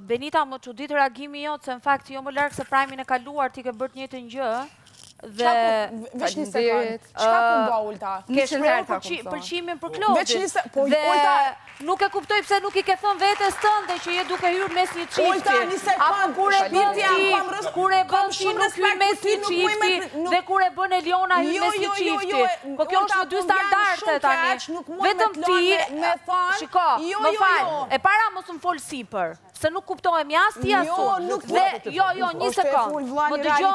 Benita, më çudit reagimi jot, se në fakt jo më larg se Prime-in e kaluar ti ke bërë të njëjtën gjë. Dhe veç një sekond, çka ku bë Ulta? Ke shprehur pëlqimin për Klodin. Dhe nuk e kuptoj pse nuk i ke thënë vetes tënde që je duke hyrë mes një çifti. Ulta, një sekond, kur e bën ti, kur e bën ti nuk hyn mes një çifti dhe kur e bën Eliona hyn mes një çifti. Po kjo është në dy standarde tani. Vetëm ti me thon. Shiko, më fal. E para mos më fol sipër. Se nuk kuptohemi as ti as unë. Jo, një sekond. Më dëgjoj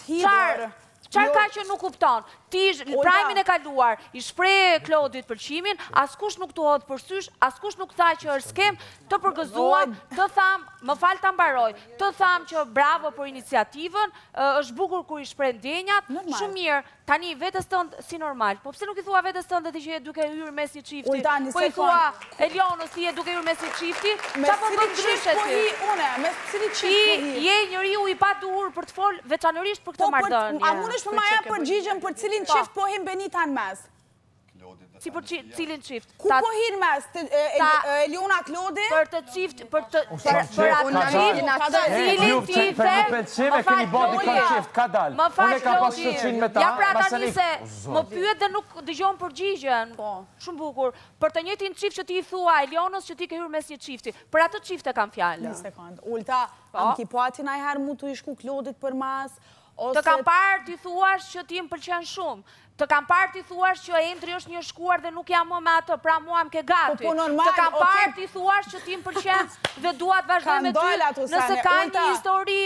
njerë. Qarë ka që nuk kupton? Ti Prime-in e kaluar, i shpreh Klodit pëlqimin, askush nuk të hodh përsysh, askush nuk tha që është skem, të përgëzuam, të tham, më fal ta mbaroj, të tham që bravo për iniciativën, është bukur kur i shpreh ndjenjat, shumë mirë. Tani vetes tënd si normal, po pse nuk i thua vetes tënde ti që je duke hyrë mes një çifti? Po i thua Elionës ti je duke hyrë mes një çifti? Çfarë po bën ndryshe ti? Me cili çift? Ti je njeriu i paduhur për të fol veçanërisht për këtë marrëdhënie. A mundesh për maja përgjigjen për cilin çift po hyn Benita në mes? Si për cilin çift? Ku po hyn mes? Eliona Klodi? Për të çift, për atë cilin ti the. Pëlqime keni bodi kon çift, ka dal. Unë kam pas shoqin me ta. Ja pra tani se më pyet dhe nuk dëgjon përgjigjen. Shumë bukur. Për të njëjtin çift që ti i thua Elionës që ti ke hyrë mes një çifti. Për atë çift e kam fjalën. Një sekond. Ulta, am ki pati ndonjëherë mu të i shku Klodit për mas? Të kam parë ti thuash që ti më pëlqen shumë. Të kam parë ti thuash që Endri është një shkuar dhe nuk jam më me atë, pra mua më ke gati. Të kam parë ti thuash që ti më pëlqen dhe dua të vazhdoj me ty. Nëse ka një histori,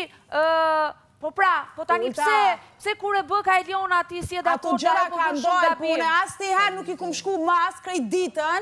po pra, po tani pse kur e bë ka Eliona ti si e dakord? Ato gjëra ka ndojë, po unë asnjëherë nuk i kum shku mas krejt ditën,